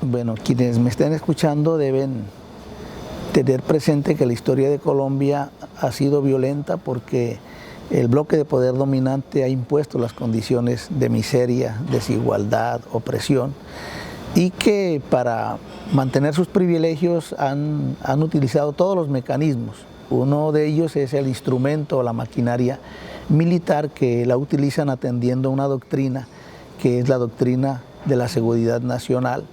Bueno, quienes me estén escuchando deben tener presente que la historia de Colombia ha sido violenta porque el bloque de poder dominante ha impuesto las condiciones de miseria, desigualdad, opresión, y que para mantener sus privilegios han utilizado todos los mecanismos. Uno de ellos es el instrumento o la maquinaria militar que la utilizan atendiendo a una doctrina que es la doctrina de la seguridad nacional,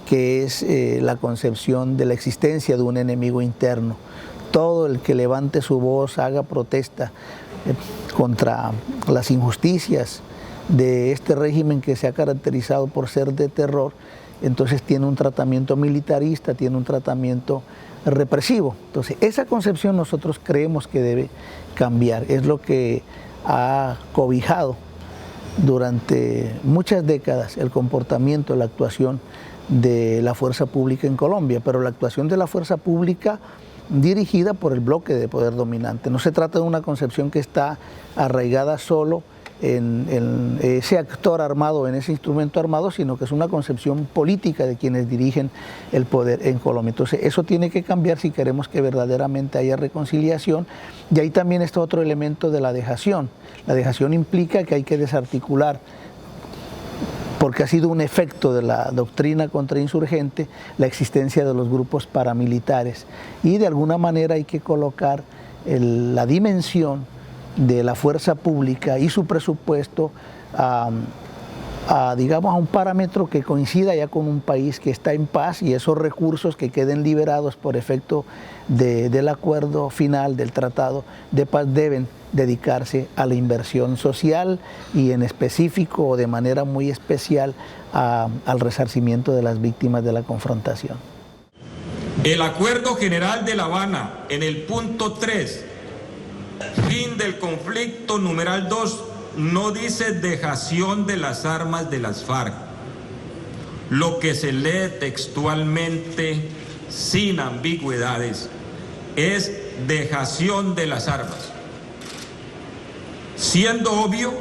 que es la concepción de la existencia de un enemigo interno. Todo el que levante su voz, haga protesta contra las injusticias de este régimen que se ha caracterizado por ser de terror, entonces tiene un tratamiento militarista, tiene un tratamiento represivo. Entonces esa concepción nosotros creemos que debe cambiar, es lo que ha cobijado durante muchas décadas el comportamiento, la actuación de la fuerza pública en Colombia, pero la actuación de la fuerza pública dirigida por el bloque de poder dominante. No se trata de una concepción que está arraigada solo en ese actor armado, en ese instrumento armado, sino que es una concepción política de quienes dirigen el poder en Colombia. Entonces eso tiene que cambiar si queremos que verdaderamente haya reconciliación. Y ahí también está otro elemento de la dejación. La dejación implica que hay que desarticular, porque ha sido un efecto de la doctrina contrainsurgente, la existencia de los grupos paramilitares. Y de alguna manera hay que colocar la dimensión de la fuerza pública y su presupuesto digamos, a un parámetro que coincida ya con un país que está en paz, y esos recursos que queden liberados por efecto del acuerdo final del Tratado de Paz deben dedicarse a la inversión social y en específico o de manera muy especial al resarcimiento de las víctimas de la confrontación. El Acuerdo General de La Habana, en el punto 3, fin del conflicto, numeral 2, no dice dejación de las armas de las FARC. Lo que se lee textualmente, sin ambigüedades, es dejación de las armas, siendo obvio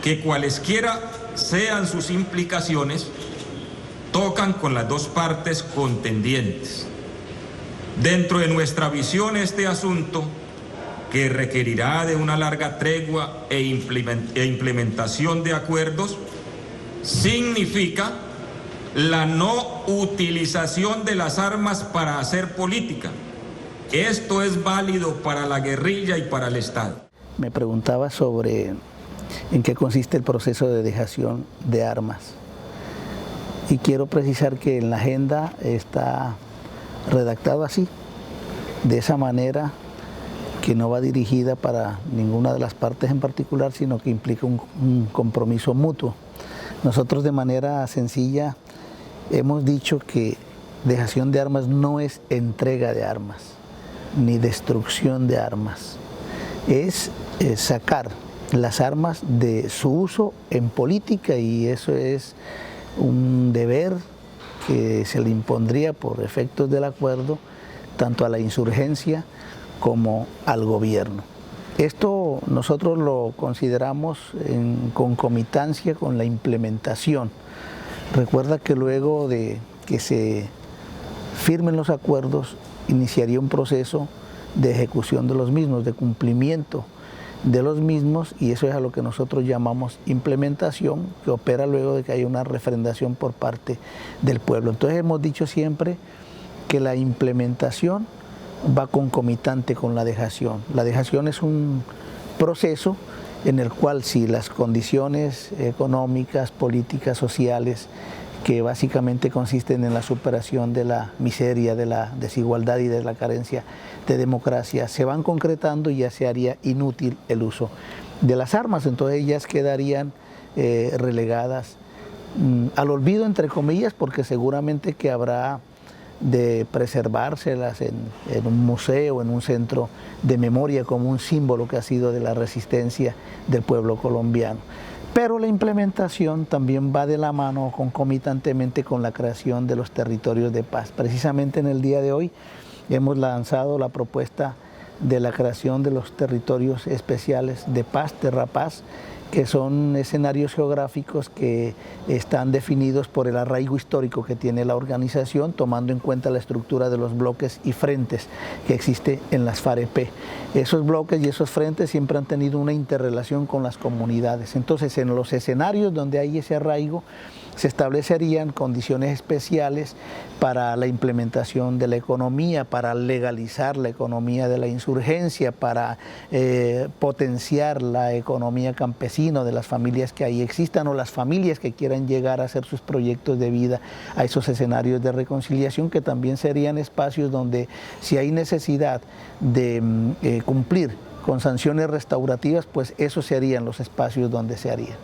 que cualesquiera sean sus implicaciones, tocan con las dos partes contendientes. Dentro de nuestra visión, este asunto, que requerirá de una larga tregua e implementación de acuerdos, significa la no utilización de las armas para hacer política. Esto es válido para la guerrilla y para el Estado. Me preguntaba sobre en qué consiste el proceso de dejación de armas. Y quiero precisar que en la agenda está redactado así, de esa manera, que no va dirigida para ninguna de las partes en particular, sino que implica un compromiso mutuo. Nosotros de manera sencilla hemos dicho que dejación de armas no es entrega de armas, ni destrucción de armas. Es sacar las armas de su uso en política, y eso es un deber que se le impondría por efectos del acuerdo tanto a la insurgencia como al gobierno. Esto nosotros lo consideramos en concomitancia con la implementación. Recuerda que luego de que se firmen los acuerdos, iniciaría un proceso de ejecución de los mismos, de cumplimiento de los mismos, y eso es a lo que nosotros llamamos implementación, que opera luego de que haya una refrendación por parte del pueblo. Entonces hemos dicho siempre que la implementación va concomitante con la dejación. La dejación es un proceso en el cual, si las condiciones económicas, políticas, sociales, que básicamente consisten en la superación de la miseria, de la desigualdad y de la carencia de democracia, se van concretando, y ya se haría inútil el uso de las armas. Entonces ellas quedarían relegadas al olvido, entre comillas, porque seguramente que habrá de preservárselas en un museo, en un centro de memoria, como un símbolo que ha sido de la resistencia del pueblo colombiano. Pero la implementación también va de la mano concomitantemente con la creación de los territorios de paz. Precisamente en el día de hoy hemos lanzado la propuesta de la creación de los territorios especiales de paz, Terra Paz, que son escenarios geográficos que están definidos por el arraigo histórico que tiene la organización, tomando en cuenta la estructura de los bloques y frentes que existe en las FAREP. Esos bloques y esos frentes siempre han tenido una interrelación con las comunidades. Entonces, en los escenarios donde hay ese arraigo, se establecerían condiciones especiales para la implementación de la economía, para legalizar la economía de la insurgencia, para potenciar la economía campesina de las familias que ahí existan o las familias que quieran llegar a hacer sus proyectos de vida a esos escenarios de reconciliación, que también serían espacios donde, si hay necesidad de cumplir con sanciones restaurativas, pues esos serían los espacios donde se harían.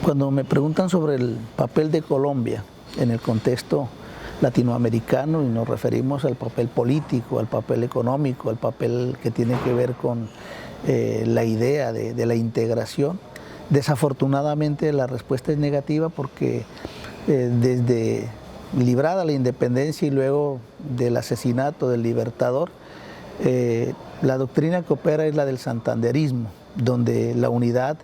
Cuando me preguntan sobre el papel de Colombia en el contexto latinoamericano, y nos referimos al papel político, al papel económico, al papel que tiene que ver con la idea de la integración, desafortunadamente la respuesta es negativa, porque desde librada la independencia y luego del asesinato del Libertador, la doctrina que opera es la del santanderismo, donde la unidad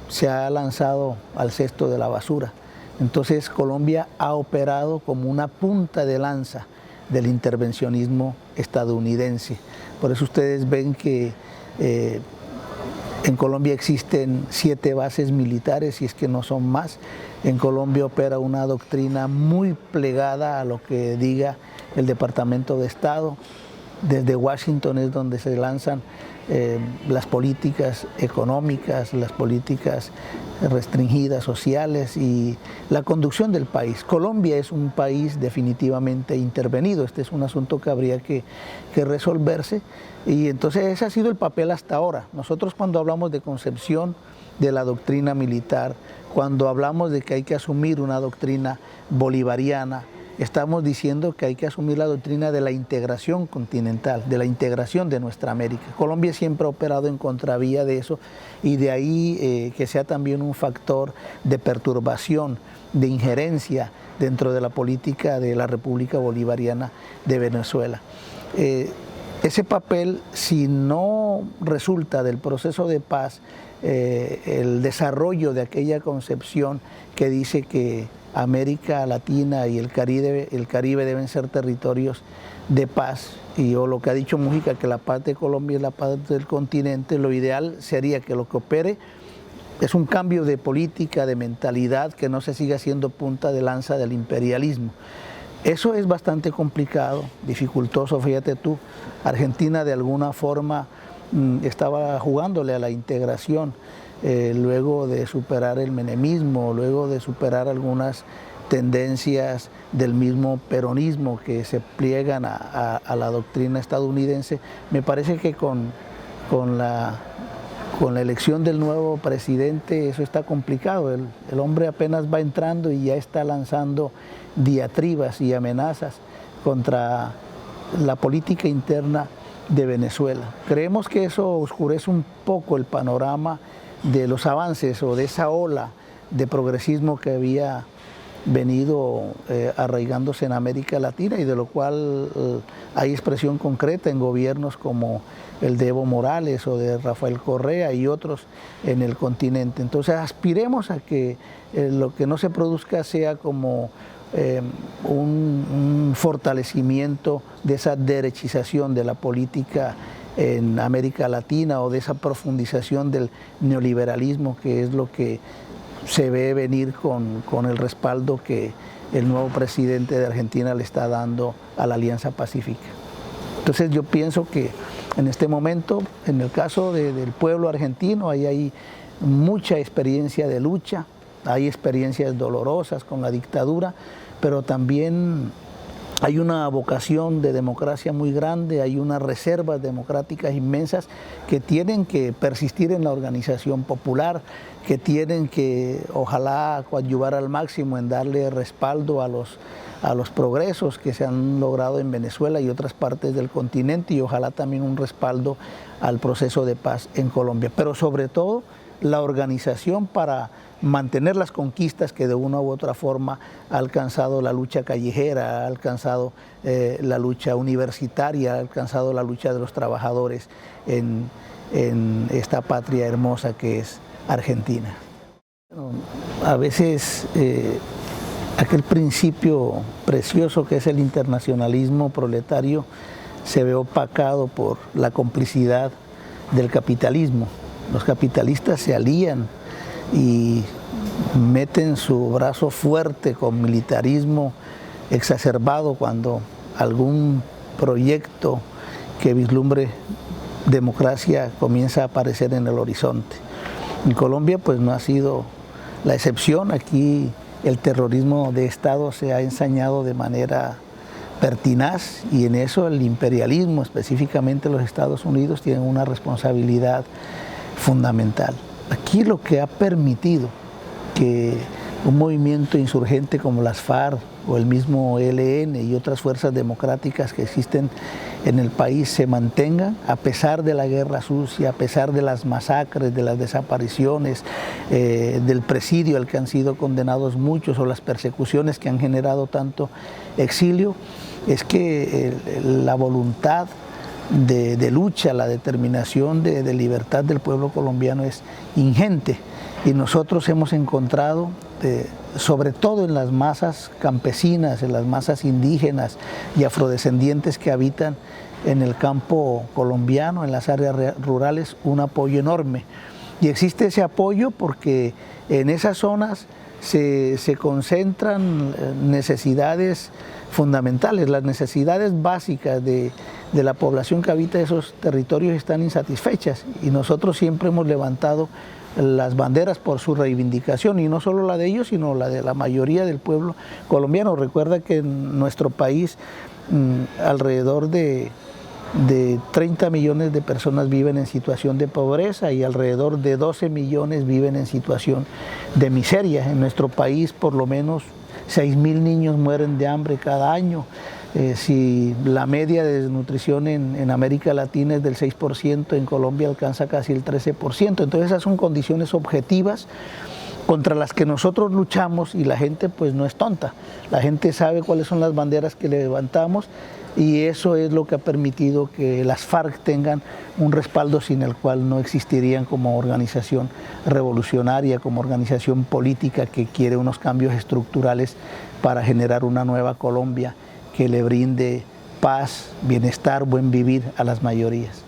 se ha lanzado al cesto de la basura. Entonces Colombia ha operado como una punta de lanza del intervencionismo estadounidense. Por eso ustedes ven que en Colombia existen 7 bases militares, si es que no son más. En Colombia opera una doctrina muy plegada a lo que diga el Departamento de Estado. Desde Washington es donde se lanzan las políticas económicas, las políticas restringidas sociales y la conducción del país. Colombia es un país definitivamente intervenido. Este es un asunto que habría que resolverse, y entonces ese ha sido el papel hasta ahora. Nosotros, cuando hablamos de concepción de la doctrina militar, cuando hablamos de que hay que asumir una doctrina bolivariana, estamos diciendo que hay que asumir la doctrina de la integración continental, de la integración de nuestra América. Colombia siempre ha operado en contravía de eso, y de ahí que sea también un factor de perturbación, de injerencia dentro de la política de la República Bolivariana de Venezuela. Ese papel, si no resulta del proceso de paz, el desarrollo de aquella concepción que dice que América Latina y el Caribe deben ser territorios de paz, o lo que ha dicho Mújica, que la paz de Colombia es la paz del continente, lo ideal sería que lo que opere es un cambio de política, de mentalidad, que no se siga siendo punta de lanza del imperialismo. Eso es bastante complicado, dificultoso. Fíjate tú, Argentina de alguna forma estaba jugándole a la integración, luego de superar el menemismo, luego de superar algunas tendencias del mismo peronismo que se pliegan a la doctrina estadounidense. Me parece que con la elección del nuevo presidente eso está complicado. El hombre apenas va entrando y ya está lanzando diatribas y amenazas contra la política interna de Venezuela. Creemos que eso oscurece un poco el panorama de los avances o de esa ola de progresismo que había venido arraigándose en América Latina, y de lo cual hay expresión concreta en gobiernos como el de Evo Morales o de Rafael Correa y otros en el continente. Entonces aspiremos a que lo que no se produzca sea como un fortalecimiento de esa derechización de la política en América Latina, o de esa profundización del neoliberalismo, que es lo que se ve venir con el respaldo que el nuevo presidente de Argentina le está dando a la Alianza Pacífica. Entonces yo pienso que en este momento, en el caso del pueblo argentino, ahí hay mucha experiencia de lucha, hay experiencias dolorosas con la dictadura, pero también hay una vocación de democracia muy grande, hay unas reservas democráticas inmensas que tienen que persistir en la organización popular, que tienen que, ojalá, coadyuvar al máximo en darle respaldo a los progresos que se han logrado en Venezuela y otras partes del continente, y ojalá también un respaldo al proceso de paz en Colombia. Pero sobre todo la organización para mantener las conquistas que de una u otra forma ha alcanzado la lucha callejera, ha alcanzado la lucha universitaria, ha alcanzado la lucha de los trabajadores en esta patria hermosa que es Argentina. A veces aquel principio precioso que es el internacionalismo proletario se ve opacado por la complicidad del capitalismo. Los capitalistas se alían y meten su brazo fuerte con militarismo exacerbado cuando algún proyecto que vislumbre democracia comienza a aparecer en el horizonte. En Colombia pues no ha sido la excepción. Aquí el terrorismo de Estado se ha ensañado de manera pertinaz y en eso el imperialismo, específicamente los Estados Unidos, tienen una responsabilidad fundamental. Aquí lo que ha permitido que un movimiento insurgente como las FARC o el mismo ELN y otras fuerzas democráticas que existen en el país se mantengan a pesar de la guerra sucia, a pesar de las masacres, de las desapariciones, del presidio al que han sido condenados muchos o las persecuciones que han generado tanto exilio, es que la voluntad de lucha, la determinación de libertad del pueblo colombiano es ingente y nosotros hemos encontrado, sobre todo en las masas campesinas, en las masas indígenas y afrodescendientes que habitan en el campo colombiano, en las áreas rurales, un apoyo enorme. Y existe ese apoyo porque en esas zonas se concentran necesidades fundamentales, las necesidades básicas de la población que habita esos territorios están insatisfechas y nosotros siempre hemos levantado las banderas por su reivindicación y no solo la de ellos sino la de la mayoría del pueblo colombiano. Recuerda que en nuestro país alrededor de 30 millones de personas viven en situación de pobreza y alrededor de 12 millones viven en situación de miseria. En nuestro país por lo menos 6.000 niños mueren de hambre cada año. Si la media de desnutrición en América Latina es del 6%, en Colombia alcanza casi el 13%. Entonces esas son condiciones objetivas contra las que nosotros luchamos y la gente pues no es tonta. La gente sabe cuáles son las banderas que levantamos y eso es lo que ha permitido que las FARC tengan un respaldo sin el cual no existirían como organización revolucionaria, como organización política que quiere unos cambios estructurales para generar una nueva Colombia que le brinde paz, bienestar, buen vivir a las mayorías.